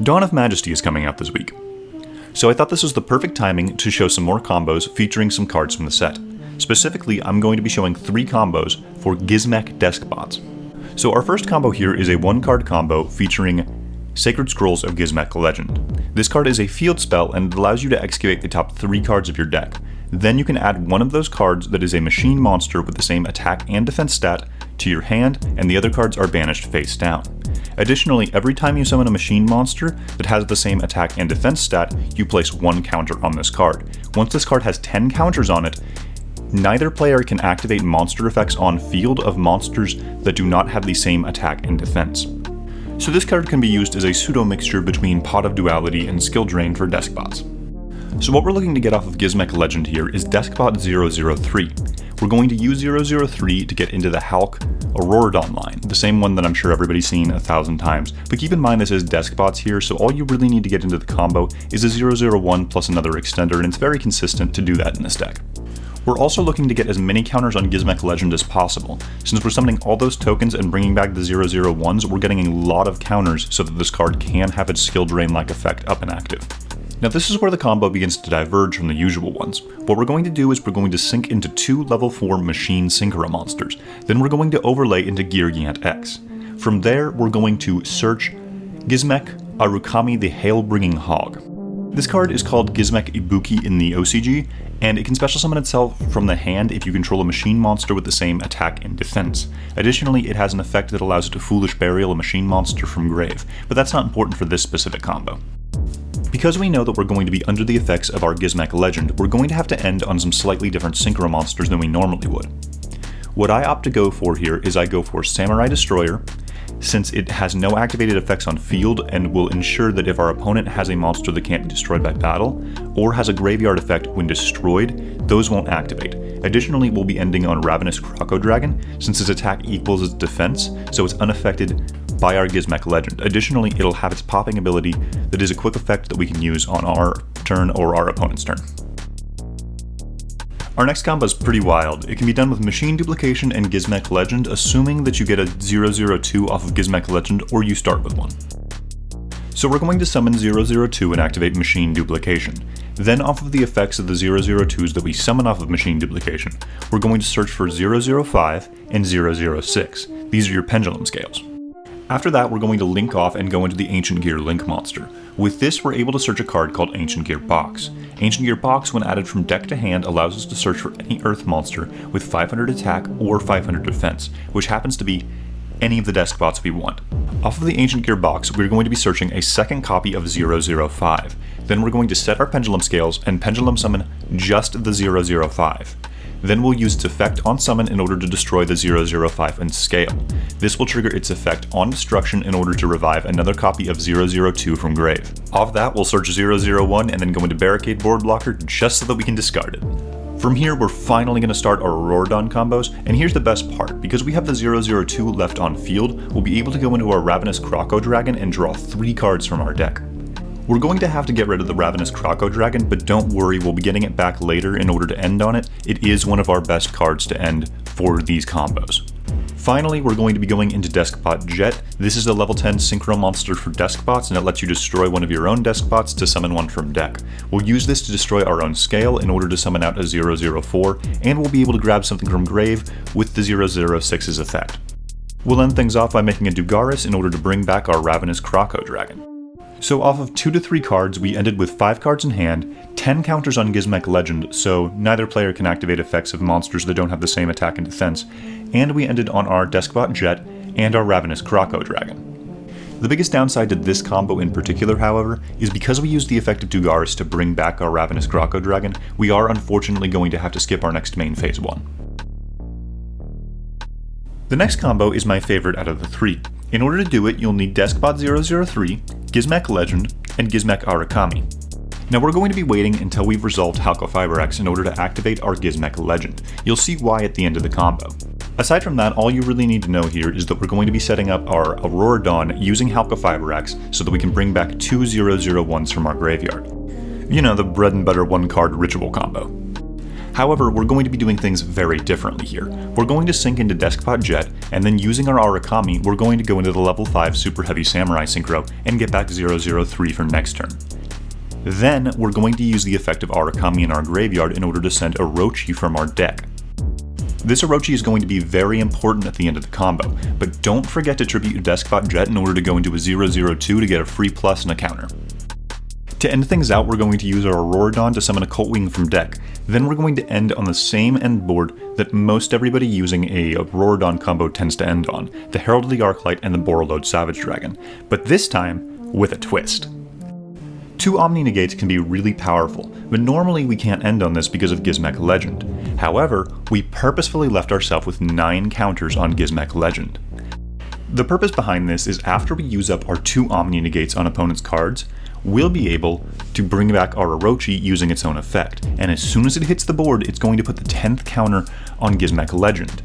Dawn of Majesty is coming out this week, so I thought this was the perfect timing to show some more combos featuring some cards from the set. Specifically, I'm going to be showing 3 combos for Gizmek Deskbots. So our first combo here is a 1-card combo featuring Sacred Scrolls of Gizmek Legend. This card is a field spell and it allows you to excavate the top 3 cards of your deck. Then you can add one of those cards that is a machine monster with the same attack and defense stat to your hand, and the other cards are banished face down. Additionally, every time you summon a machine monster that has the same attack and defense stat, you place 1 counter on this card. Once this card has 10 counters on it, neither player can activate monster effects on field of monsters that do not have the same attack and defense. So this card can be used as a pseudo-mixture between Pot of Duality and Skill Drain for Deskbots. So what we're looking to get off of Gizmek Legend here is Deskbot 003. We're going to use 003 to get into the Hulk Auroradon line, the same one that I'm sure everybody's seen 1,000 times. But keep in mind this is Deskbots here, so all you really need to get into the combo is a 001 plus another extender, and it's very consistent to do that in this deck. We're also looking to get as many counters on Gizmek Legend as possible. Since we're summoning all those tokens and bringing back the 001s, we're getting a lot of counters so that this card can have its skill drain-like effect up and active. Now this is where the combo begins to diverge from the usual ones. What we're going to do is we're going to sync into 2 level 4 machine Synchro monsters. Then we're going to overlay into Geargiant X. From there, we're going to search Gizmek Arukami the Hail-Bringing Hog. This card is called Gizmek Ibuki in the OCG, and it can special summon itself from the hand if you control a machine monster with the same attack and defense. Additionally, it has an effect that allows it to Foolish Burial a machine monster from grave, but that's not important for this specific combo. Because we know that we're going to be under the effects of our Gizmek Legend, we're going to have to end on some slightly different Synchro monsters than we normally would. What I opt to go for here is I go for Samurai Destroyer, since it has no activated effects on field and will ensure that if our opponent has a monster that can't be destroyed by battle, or has a graveyard effect when destroyed, those won't activate. Additionally, we'll be ending on Ravenous Croco Dragon, since its attack equals its defense, so it's unaffected by our Gizmek Legend. Additionally, it'll have its popping ability that is a quick effect that we can use on our turn or our opponent's turn. Our next combo is pretty wild. It can be done with Machine Duplication and Gizmek Legend, assuming that you get a 002 off of Gizmek Legend or you start with one. So we're going to summon 002 and activate Machine Duplication. Then off of the effects of the 002s that we summon off of Machine Duplication, we're going to search for 005 and 006. These are your pendulum scales. After that, we're going to link off and go into the Ancient Gear Link monster. With this, we're able to search a card called Ancient Gear Box. Ancient Gear Box, when added from deck to hand, allows us to search for any Earth monster with 500 attack or 500 defense, which happens to be any of the Deskbots we want. Off of the Ancient Gear Box, we're going to be searching a second copy of 005. Then we're going to set our pendulum scales and pendulum summon just the 005. Then we'll use its effect on summon in order to destroy the 005 and scale. This will trigger its effect on destruction in order to revive another copy of 002 from grave. Off that, we'll search 001 and then go into Barricade Board Blocker just so that we can discard it. From here, we're finally going to start our Auroradon combos, and here's the best part. Because we have the 002 left on field, we'll be able to go into our Ravenous Croco Dragon and draw 3 cards from our deck. We're going to have to get rid of the Ravenous Croco Dragon, but don't worry, we'll be getting it back later in order to end on it. It is one of our best cards to end for these combos. Finally, we're going to be going into Deskbot Jet. This is a level 10 Synchro monster for Deskbots, and it lets you destroy one of your own Deskbots to summon one from deck. We'll use this to destroy our own scale in order to summon out a 004, and we'll be able to grab something from grave with the 006's effect. We'll end things off by making a Dugaris in order to bring back our Ravenous Croco Dragon. So off of 2 to 3 cards, we ended with 5 cards in hand, 10 counters on Gizmek Legend, so neither player can activate effects of monsters that don't have the same attack and defense, and we ended on our Deskbot Jet and our Ravenous Croco Dragon. The biggest downside to this combo in particular, however, is because we used the effect of Dugaris to bring back our Ravenous Croco Dragon, we are unfortunately going to have to skip our next main phase 1. The next combo is my favorite out of the 3. In order to do it, you'll need Deskbot 003, Gizmek Legend, and Gizmek Arukami. Now we're going to be waiting until we've resolved Halco Fiber X in order to activate our Gizmek Legend. You'll see why at the end of the combo. Aside from that, all you really need to know here is that we're going to be setting up our Auroradon using Halco Fiber X so that we can bring back 2 001s from our graveyard. You know, the bread and butter 1-card ritual combo. However, we're going to be doing things very differently here. We're going to sync into Deskbot Jet, and then using our Arakami, we're going to go into the level 5 Super Heavy Samurai Synchro and get back 003 for next turn. Then, we're going to use the effect of Arakami in our graveyard in order to send Orochi from our deck. This Orochi is going to be very important at the end of the combo, but don't forget to tribute your Deskbot Jet in order to go into a 002 to get a free plus and a counter. To end things out, we're going to use our Auroradon to summon a Cult Wing from deck. Then we're going to end on the same end board that most everybody using a Auroradon combo tends to end on, the Herald of the Arclight and the Borreload Savage Dragon, but this time with a twist. 2 Omni Negates can be really powerful, but normally we can't end on this because of Gizmek Legend. However, we purposefully left ourselves with 9 counters on Gizmek Legend. The purpose behind this is after we use up our 2 Omni Negates on opponents' cards, we'll be able to bring back our Orochi using its own effect, and as soon as it hits the board, it's going to put the 10th counter on Gizmek Legend.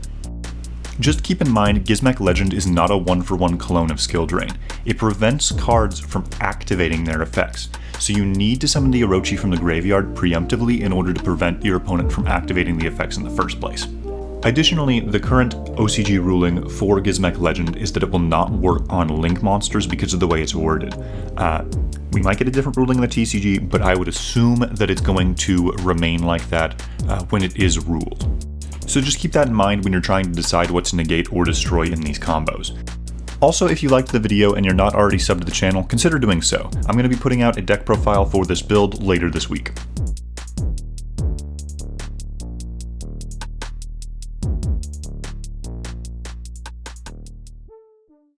Just keep in mind, Gizmek Legend is not a 1-for-1 clone of Skill Drain. It prevents cards from activating their effects, so you need to summon the Orochi from the graveyard preemptively in order to prevent your opponent from activating the effects in the first place. Additionally, the current OCG ruling for Gizmek Legend is that it will not work on Link monsters because of the way it's worded. We might get a different ruling in the TCG, but I would assume that it's going to remain like that when it is ruled. So just keep that in mind when you're trying to decide what to negate or destroy in these combos. Also, if you liked the video and you're not already subbed to the channel, consider doing so. I'm going to be putting out a deck profile for this build later this week.